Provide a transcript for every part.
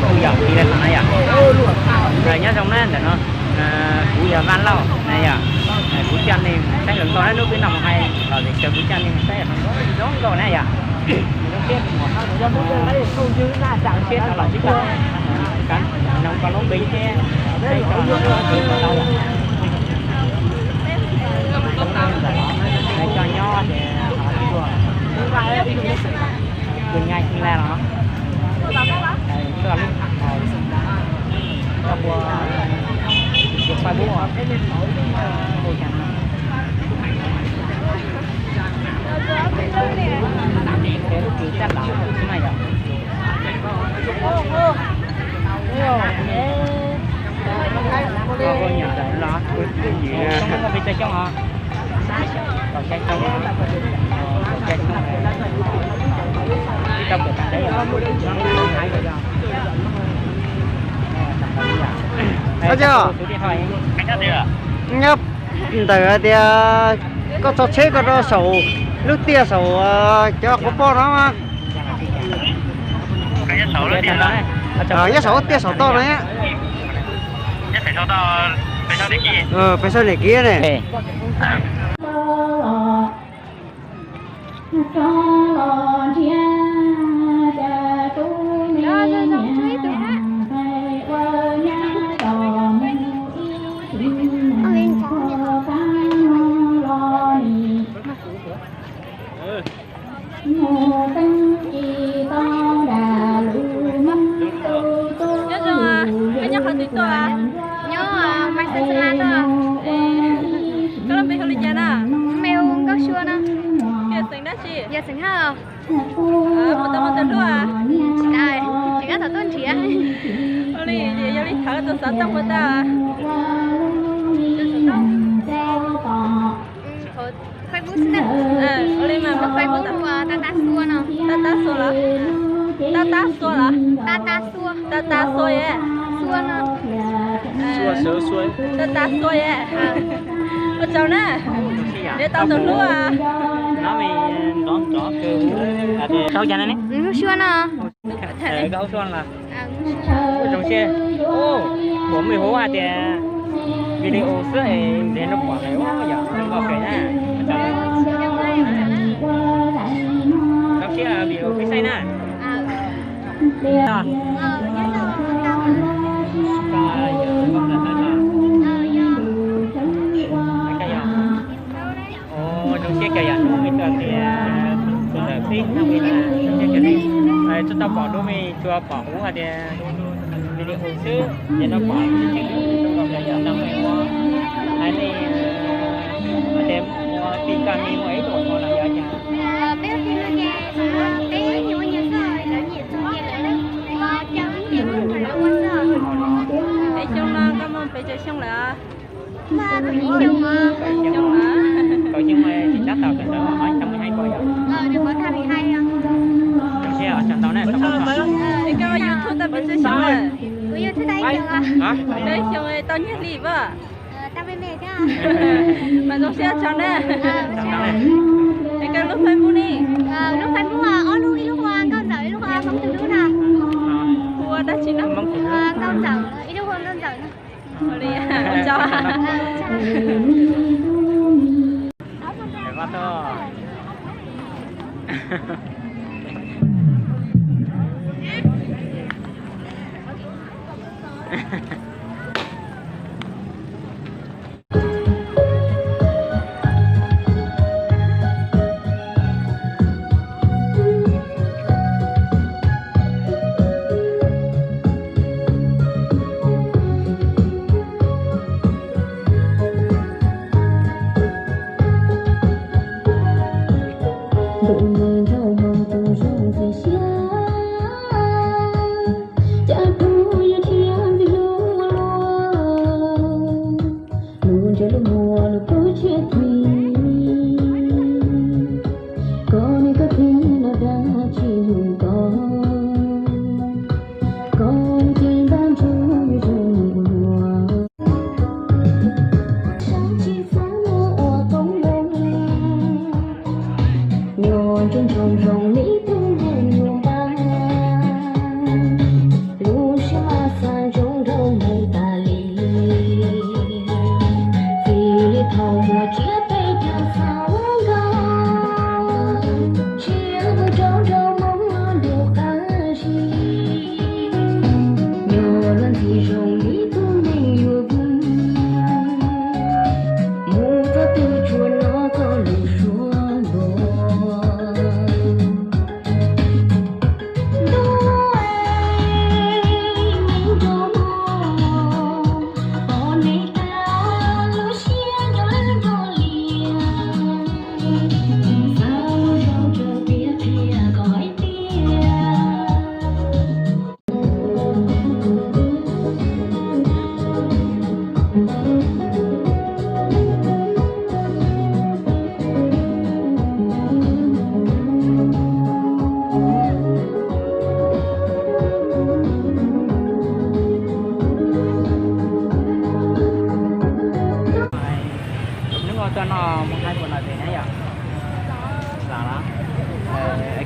cú giờ đi lên này à rồi nhớ trong đó nó cú giờ van lâu này à cú chân thì thấy lần to đấy lúc cái nằm hay rồi thì chờ cú chân thì thấy là nó giống rồi này à không chứ là chẳng chết là chính là cắn nó có nó bí thế đây cho nó đâu đây cho nho để đường ngay khi là nó tức là lúc được phải bố à hồi chẳng thế lúc cứ chắc là cái này à con nhỏ đấy nó cái gì không có bị tay trong hả còn tay trong tay trong trong cái đấy có chưa nhấp từ thì có cho chế có đó sầu nước tia sầu cho có bao đó mà cái sầu nó tia đó nhất sầu tia sầu to đấy á nhất phải sau để kia phải sau để kia này giờ sinh hả? Một tuần luôn à? Đây, chỉ có tuần chỉ à? Oli, giờ đi thở tuần sáu tuần một ta. Facebook xin ạ. Oli mà có Facebook tập Tata Xua nào? Tata Xua là? Tata Xua là? Tata Xua. Tata Xua vậy? Xua nào? Xua Xua. Tata Xua vậy? Ở cháu nè. Để tao tuần luôn à? Nó mình đón chó kêu sao cho nó nè xuân à gấu xuân là trong xe ô của mình hố à thì video sữa để nó bỏ này quá giờ nó vào cái nè trong xe là video cái xe nè trong xe kìa nó mình cần thì là phí nó mình là cái này chúng ta bỏ đôi mình cho bỏ hũ hay thì video hồ sơ để nó bỏ cái chữ còn là năm mươi hay thì thêm thì cần nhiều ấy rồi còn là giờ chả bé khi nó nghe bé nhiều nhiều rồi là nhiệt xong nghe lại đó chẳng biết phải là quan trọng để trong nó có một phải chơi xong là ba bị xong mà xong là còn nhưng mà chỉ chắc tao phải nói 112 coi rồi được có 22 không xe ở trong tao này tao không có cái YouTube tao phải chơi xong rồi YouTube đây được à hả đây xong rồi tao nhét lì vợ tao với mẹ nha mà giống xe trong đây cái lúc Facebook đi lúc Facebook à ô lúc lúc qua con giỏi lúc qua không từ lúc nào qua đã chỉ nó con giỏi ít lúc hơn con giỏi nữa đi cho có to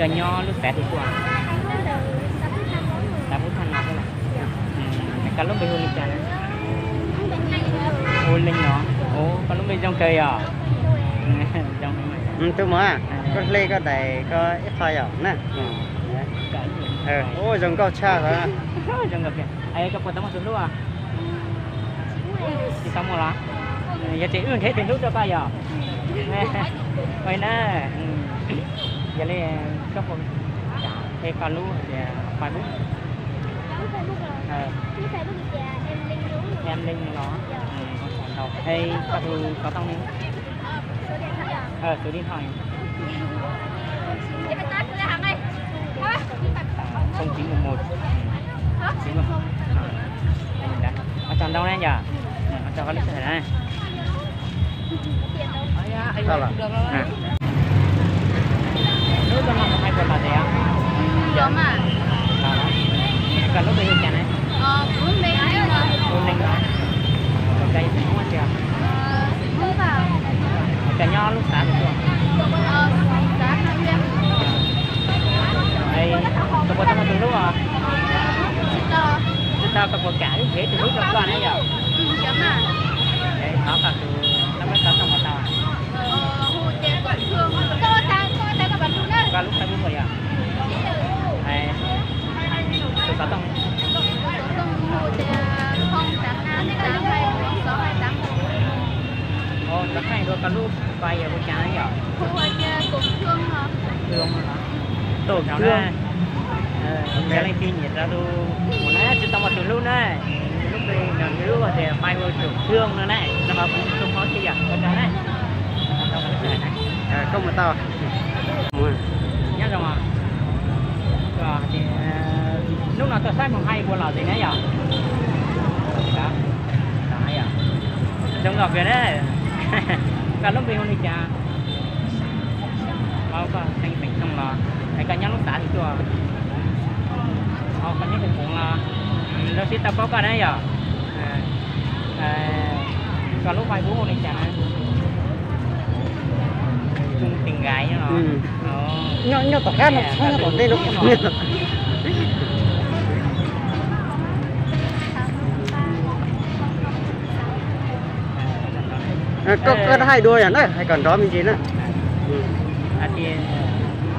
cờ nho lúc xẻ thì qua ta muốn thanh ngọc là cái lúc bây giờ lịch này ôi linh nó ô con lúc bây trong cây à trong tôi mới có lê có đầy có ít thôi à nè ô giống câu cha rồi trong gặp kìa ai có quan tâm một chút à thì xong rồi đó giờ chị ương thế tiền lúc cho coi giờ vậy nè giờ này có một cái con lú thì phải bút em linh nó đầu hay có tông số điện thoại 0911 ở trong đâu nè giờ ở trong có lịch sử này sao là lúc đó làm hai phần là gì ạ? Giống à? Còn lúc bây giờ này? Bốn linh mà. Bốn linh đó. Còn đây thì không có chưa? Không vào. Cả nho lúc xả thì chưa? Xả 5 em. Đây, tôi có trong từng lúc à? Chúng ta có một cả thế từ lúc đó con ấy giờ? Giống à? Đấy, nó cả từ nó mới có trong một tàu à? Hồ chế quận thương. Tôi ta có bắn luôn đấy. Và lúc 20 à? Đây, từ 6 tông. Hồ chế 085826268. Ồ, rất hay rồi, còn lúc quay ở bên trái ấy giờ? Hồ chế cũng thương hả? Thương hả? Tổ cháu ra. Cái này tin nhiệt ra đâu một nãy chúng ta một từ lúc này lúc đây là lúc thì bay vô trường thương nữa này nó mà cũng không có gì à con này có một tao nhớ rồi mà rồi thì lúc nào tôi sai một hay của là gì nãy giờ đó đấy à trong ngọc vậy đấy cả lúc đi hôm đi cha bao có thành mình không là cái nhắn lúc xả thì chưa con nhớ cũng là nó sẽ tập có đấy giờ còn lúc vài bố này chả chung tình gái nó nhớ tỏ khác nó còn đây nó có hai đuôi à đấy hay còn đó mình gì nữa thì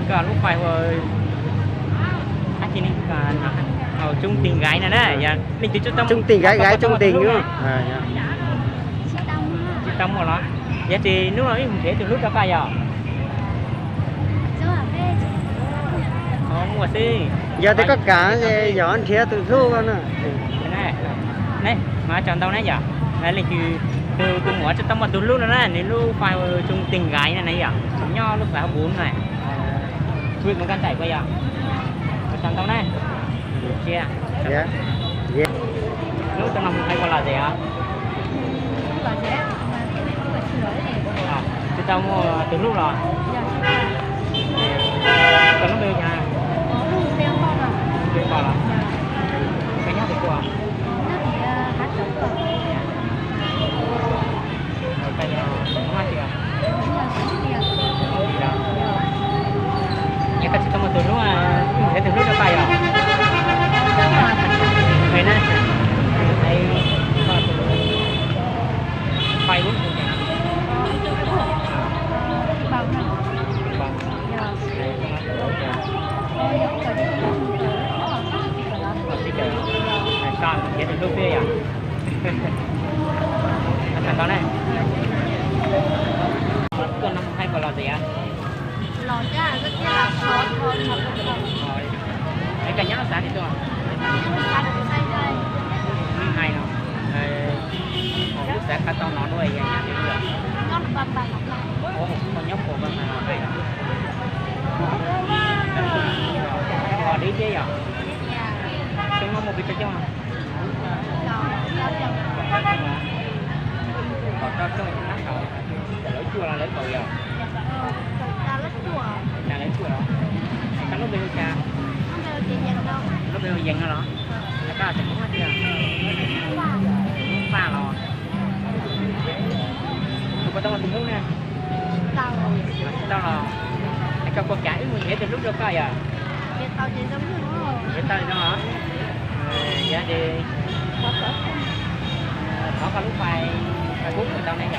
còn lúc vài hồi anh chị còn chung tình gái này đấy, dạ. Mình cho tâm chung tình gái chung tình nữa. Chị tâm một đó. Dạ thì lúc nào mình thế từ lúc đó phải giờ. Mua xí. Giờ thì có cả giờ anh chia từ lúc nữa. Này, này, mà chọn đâu nãy giờ. Đây là từ mua cho tâm một từ lúc nữa này, đến lúc phải chung tình gái này này giờ. Nho lúc phải 4 này. Việc một căn chảy bây giờ. Chọn đâu này. Chia. Dạ. Lúc tao nằm hay còn là gì ạ? Chúng ta mua từ lúc rồi. Còn nó bây nhà. Bây giờ là cái nhát thì qua. Cái nó hát gì à? Nhà ta chỉ có một từ lúc mà để từ lúc nó bay à? Đây này, đây bay bước như thế nào? Con vậy thì lúc kia à? Thằng con này, con năm hay còn là gì ạ? Lọt ra, rất là khó thôi. Cái cả nhá nó sáng thì tôi hay nó lúc sẽ cắt tông nó đuôi vậy nhá thì được ngon bầm bầm con nhóc của bạn là hay đó đi chứ à chúng nó một cái chứ mà còn cho mình nát rồi lấy chua là lấy cầu giờ ta lấy chua là lấy chua đó cái nó bây giờ cha nó bây giờ dần nó đó nó có thể cũng hết chưa pha lò tôi có tao là cùng nước nè tao là cho con trái mình để từ lúc đó coi à Chị tao chị giống như nó. để tay nó hả dạ thì có lúc phải cuốn người ta này nhỉ